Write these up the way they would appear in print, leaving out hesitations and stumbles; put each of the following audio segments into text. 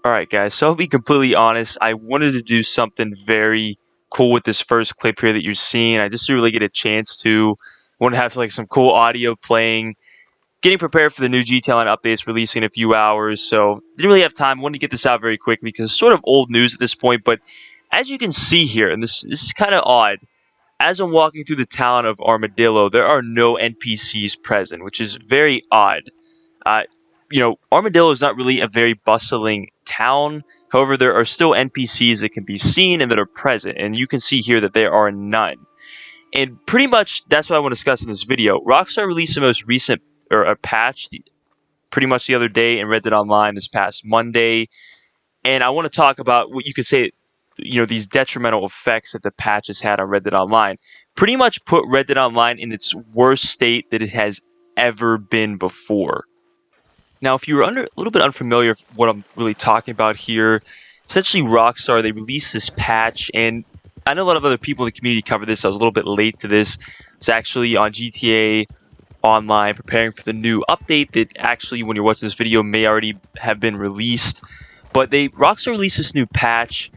Alright guys, so I'll be completely honest, I wanted to do something very cool with this first clip here that you're seeing. I just didn't really get a chance to. Want to have like some cool audio playing, getting prepared for the new GT Line updates releasing in a few hours, so didn't really have time. Wanted to get this out very quickly because it's sort of old news at this point, but as you can see here, and this is kind of odd, as I'm walking through the town of Armadillo, there are no NPCs present, which is very odd. Uh, Armadillo is not really a very bustling town. However, there are still NPCs that can be seen and that are present, and you can see here that there are none. And pretty much that's what I want to discuss in this video. Rockstar released the most recent or a patch pretty much the other day in Red Dead Online this past Monday, and I want to talk about what you could say, these detrimental effects that the patch has had on Red Dead Online. Pretty much put Red Dead Online in its worst state that it has ever been before. Now, if you're a little bit unfamiliar with what I'm really talking about here, essentially Rockstar, they released this patch, and I know a lot of other people in the community covered this. I was a little bit late to this. It's actually on GTA Online preparing for the new update that actually, when you're watching this video, may already have been released. But Rockstar released this new patch,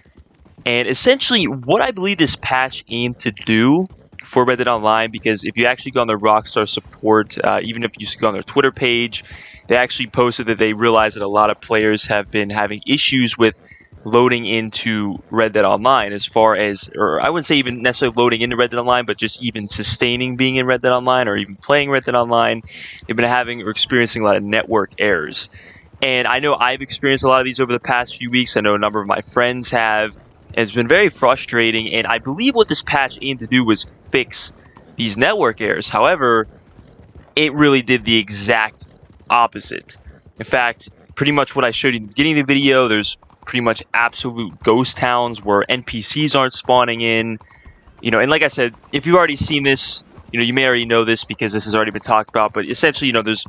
and essentially what I believe this patch aimed to do for Red Dead Online, because if you actually go on their Rockstar support, even if you go on their Twitter page, they actually posted that they realized that a lot of players have been having issues with loading into Red Dead Online, as far as, or I wouldn't say even necessarily loading into Red Dead Online, but just even sustaining being in Red Dead Online or even playing Red Dead Online. They've been having or experiencing a lot of network errors. And I know I've experienced a lot of these over the past few weeks. I know a number of my friends have. And it's been very frustrating, and I believe what this patch aimed to do was fix these network errors. However, it really did the exact opposite. In fact, pretty much what I showed you in the beginning of the video, there's pretty much absolute ghost towns where NPCs aren't spawning in. And like I said, if you've already seen this, you may already know this because this has already been talked about, but essentially, there's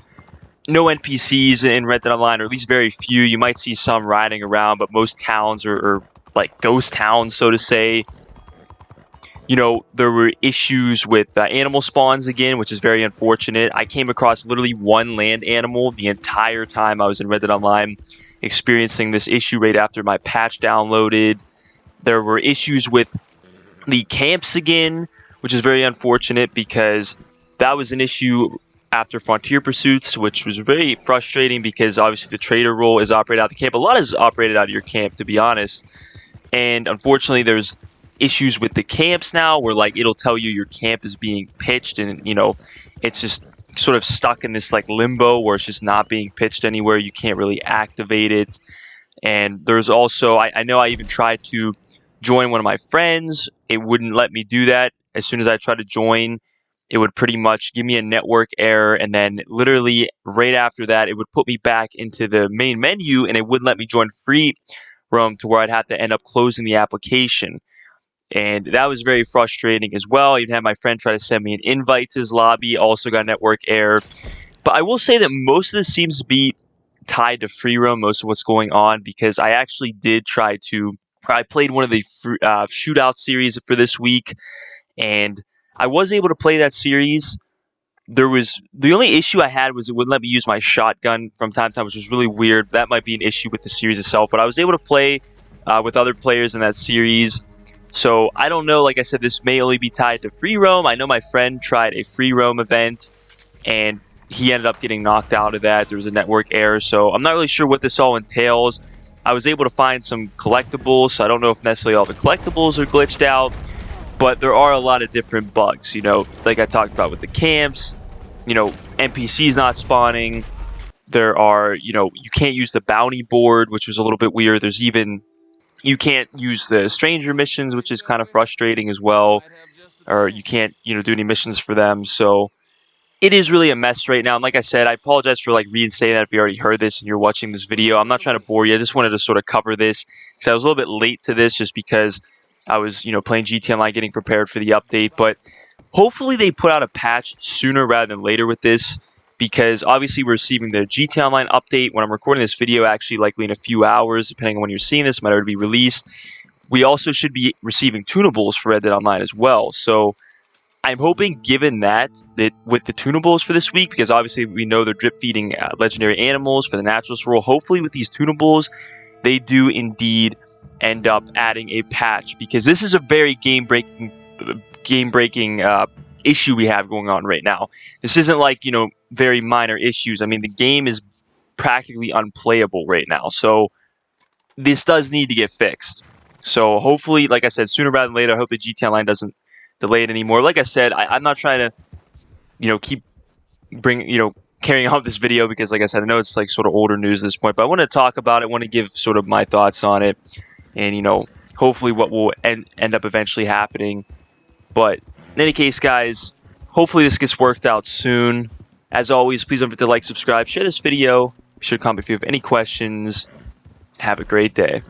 no NPCs in Red Dead Online, or at least very few. You might see some riding around, but most towns are like ghost towns, so to say. There were issues with animal spawns again, which is very unfortunate. I came across literally one land animal the entire time I was in Red Dead Online, experiencing this issue right after my patch downloaded. There were issues with the camps again, which is very unfortunate because that was an issue after Frontier Pursuits, which was very frustrating because obviously the trader role is operated out of the camp. A lot is operated out of your camp, to be honest. And unfortunately, there's issues with the camps now where it'll tell you your camp is being pitched, and it's just sort of stuck in this limbo where it's just not being pitched anywhere. You can't really activate it. And there's also, I know I even tried to join one of my friends. It wouldn't let me do that. As soon as I tried to join, it would pretty much give me a network error, and then literally right after that, it would put me back into the main menu, and it wouldn't let me join free roam, to where I'd have to end up closing the application. And that was very frustrating as well. I even had my friend try to send me an invite to his lobby, also got a network error. But I will say that most of this seems to be tied to free roam, most of what's going on, because I actually did I played one of the shootout series for this week, and I was able to play that series. The only issue I had was it wouldn't let me use my shotgun from time to time, which was really weird. That might be an issue with the series itself, but I was able to play with other players in that series. So I don't know. Like I said, this may only be tied to free roam. I know my friend tried a free roam event, and he ended up getting knocked out of that. There was a network error, so I'm not really sure what this all entails. I was able to find some collectibles, so I don't know if necessarily all the collectibles are glitched out, but there are a lot of different bugs, like I talked about with the camps, NPCs not spawning. There are, you can't use the bounty board, which was a little bit weird. There's even, you can't use the stranger missions, which is kind of frustrating as well. Or you can't, do any missions for them. So it is really a mess right now. And like I said, I apologize for reinstating that if you already heard this and you're watching this video. I'm not trying to bore you. I just wanted to sort of cover this because I was a little bit late to this just because I was, playing GT Online, getting prepared for the update. But hopefully they put out a patch sooner rather than later with this, because obviously we're receiving the GT Online update when I'm recording this video, actually likely in a few hours, depending on when you're seeing this, it might already be released. We also should be receiving tunables for Red Dead Online as well. So I'm hoping, given that with the tunables for this week, because obviously we know they're drip feeding legendary animals for the naturalist role, hopefully with these tunables, they do indeed end up adding a patch, because this is a very game-breaking issue we have going on right now. This isn't like, very minor issues. I mean, the game is practically unplayable right now. So this does need to get fixed. So hopefully, like I said, sooner rather than later, I hope the GT Online doesn't delay it anymore. Like I said, I'm not trying to, keep carrying on this video, because like I said, I know it's like sort of older news at this point, but I want to talk about it, want to give sort of my thoughts on it, and hopefully what will end up eventually happening. But in any case, guys, hopefully this gets worked out soon. As always, please don't forget to like, subscribe, share this video. Be sure to comment if you have any questions. Have a great day.